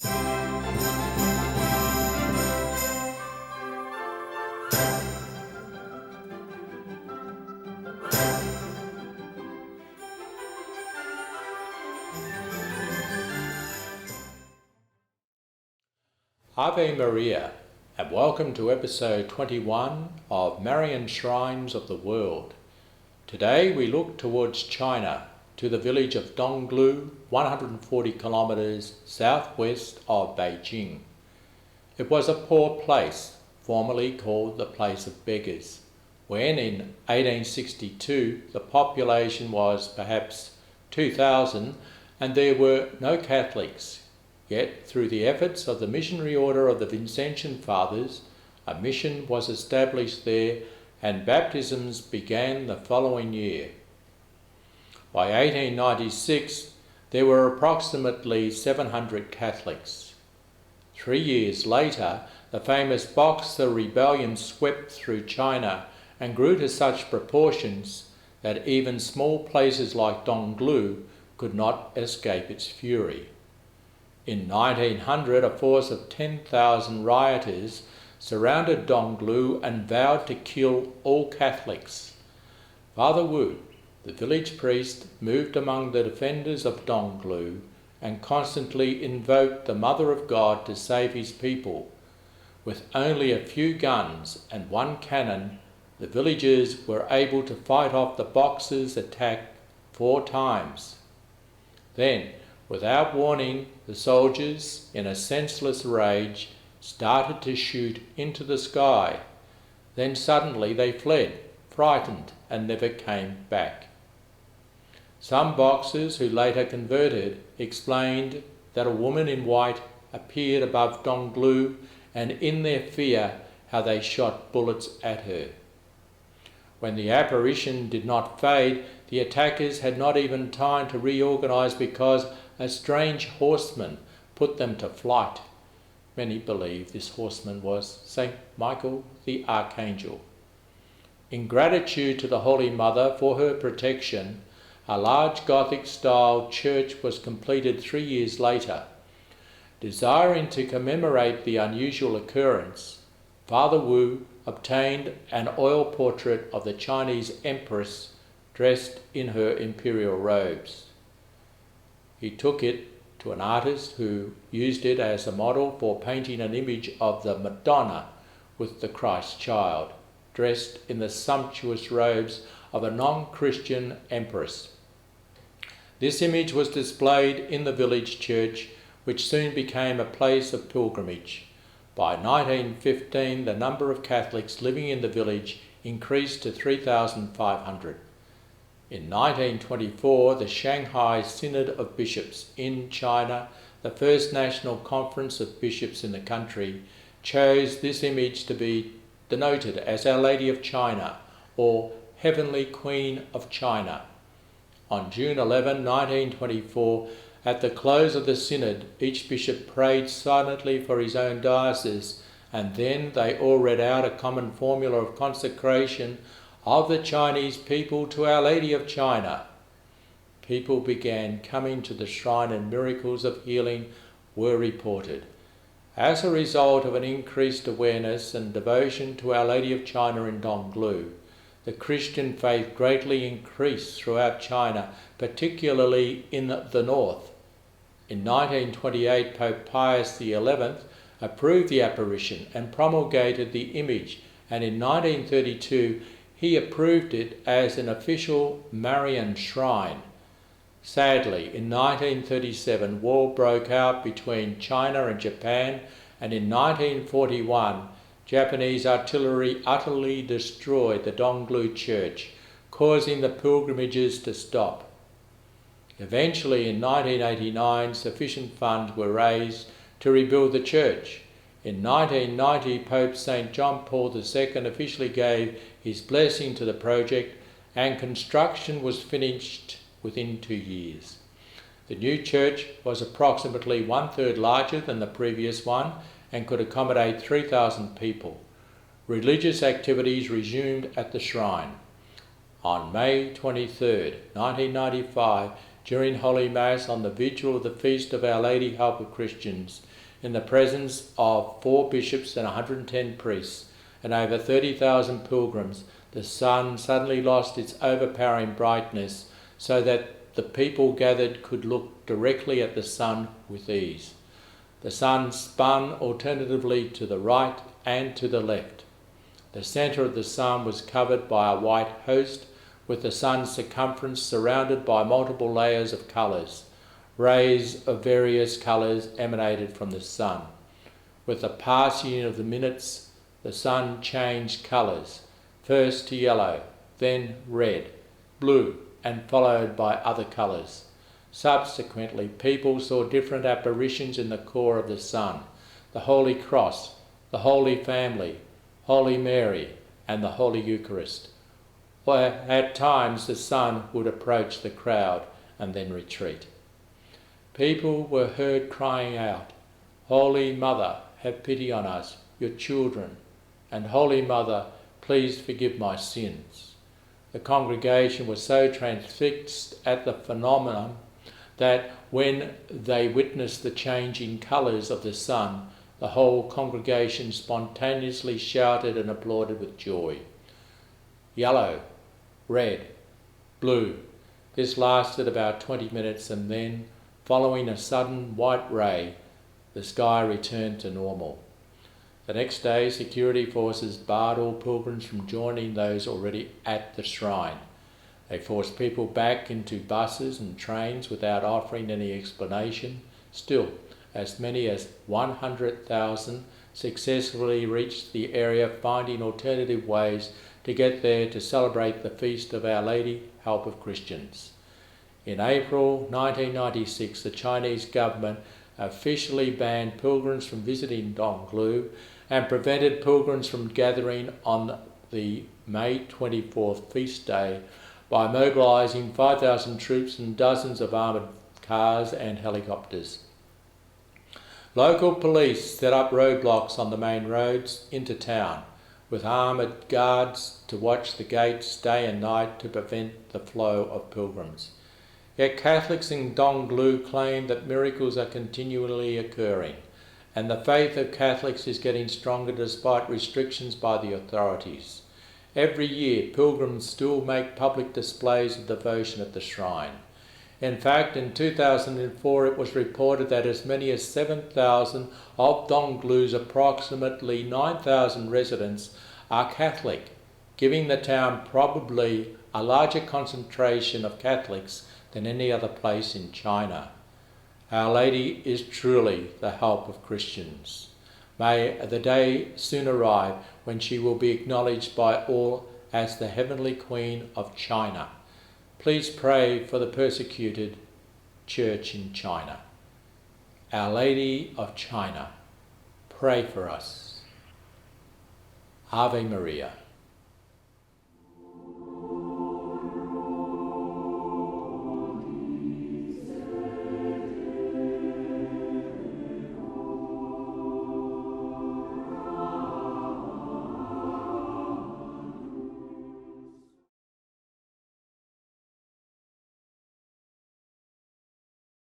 Ave Maria, and welcome to episode 21 of Marian Shrines of the World. Today we look towards China, to the village of Donglu, 140 kilometres southwest of Beijing. It was a poor place, formerly called the Place of Beggars, when in 1862 the population was perhaps 2,000 and there were no Catholics. Yet, through the efforts of the missionary order of the Vincentian Fathers, a mission was established there and baptisms began the following year. By 1896, there were approximately 700 Catholics. 3 years later, the famous Boxer Rebellion swept through China and grew to such proportions that even small places like Donglu could not escape its fury. In 1900, a force of 10,000 rioters surrounded Donglu and vowed to kill all Catholics. Father Wu, the village priest, moved among the defenders of Donglu and constantly invoked the Mother of God to save his people. With only a few guns and one cannon, the villagers were able to fight off the Boxers' attack 4 times. Then, without warning, the soldiers, in a senseless rage, started to shoot into the sky. Then suddenly they fled, frightened, and never came back. Some Boxers who later converted explained that a woman in white appeared above Donglu, and in their fear how they shot bullets at her. When the apparition did not fade, the attackers had not even time to reorganize because a strange horseman put them to flight. Many believe this horseman was St. Michael the Archangel. In gratitude to the Holy Mother for her protection, a large Gothic-style church was completed 3 years later. Desiring to commemorate the unusual occurrence, Father Wu obtained an oil portrait of the Chinese Empress dressed in her imperial robes. He took it to an artist who used it as a model for painting an image of the Madonna with the Christ child, dressed in the sumptuous robes of a non-Christian empress. This image was displayed in the village church, which soon became a place of pilgrimage. By 1915, the number of Catholics living in the village increased to 3,500. In 1924, the Shanghai Synod of Bishops in China, the first national conference of bishops in the country, chose this image to be denoted as Our Lady of China, or Heavenly Queen of China. On June 11, 1924, at the close of the synod, each bishop prayed silently for his own diocese, and then they all read out a common formula of consecration of the Chinese people to Our Lady of China. People began coming to the shrine and miracles of healing were reported. As a result of an increased awareness and devotion to Our Lady of China in Donglu, the Christian faith greatly increased throughout China, particularly in the north. In 1928, Pope Pius XI approved the apparition and promulgated the image, and in 1932 he approved it as an official Marian Shrine. Sadly, in 1937, war broke out between China and Japan, and in 1941, Japanese artillery utterly destroyed the Donglu church, causing the pilgrimages to stop. Eventually, in 1989, sufficient funds were raised to rebuild the church. In 1990, Pope St. John Paul II officially gave his blessing to the project, and construction was finished within 2 years. The new church was approximately 1/3 larger than the previous one and could accommodate 3,000 people. Religious activities resumed at the shrine. On May 23, 1995, during Holy Mass on the vigil of the Feast of Our Lady, Help of Christians, in the presence of 4 bishops and 110 priests and over 30,000 pilgrims, the sun suddenly lost its overpowering brightness so that the people gathered could look directly at the sun with ease. The sun spun alternatively to the right and to the left. The centre of the sun was covered by a white host, with the sun's circumference surrounded by multiple layers of colours. Rays of various colours emanated from the sun. With the passing of the minutes, the sun changed colours, first to yellow, then red, blue, and followed by other colours. Subsequently, people saw different apparitions in the core of the sun: the Holy Cross, the Holy Family, Holy Mary, and the Holy Eucharist. Where at times the sun would approach the crowd and then retreat. People were heard crying out, "Holy Mother, have pity on us, your children, and Holy Mother, please forgive my sins." The congregation was so transfixed at the phenomenon that when they witnessed the changing colours of the sun, the whole congregation spontaneously shouted and applauded with joy. Yellow, red, blue. This lasted about 20 minutes, and then, following a sudden white ray, the sky returned to normal. The next day, security forces barred all pilgrims from joining those already at the shrine. They forced people back into buses and trains without offering any explanation. Still, as many as 100,000 successfully reached the area, finding alternative ways to get there to celebrate the Feast of Our Lady, Help of Christians. In April 1996, the Chinese government officially banned pilgrims from visiting Donglu and prevented pilgrims from gathering on the May 24th feast day by mobilising 5,000 troops and dozens of armoured cars and helicopters. Local police set up roadblocks on the main roads into town, with armoured guards to watch the gates day and night to prevent the flow of pilgrims. Yet Catholics in Donglu claim that miracles are continually occurring, and the faith of Catholics is getting stronger despite restrictions by the authorities. Every year, pilgrims still make public displays of devotion at the shrine. In fact, in 2004, it was reported that as many as 7,000 of Donglu's approximately 9,000 residents are Catholic, giving the town probably a larger concentration of Catholics than any other place in China. Our Lady is truly the help of Christians. May the day soon arrive when she will be acknowledged by all as the Heavenly Queen of China. Please pray for the persecuted church in China. Our Lady of China, pray for us. Ave Maria.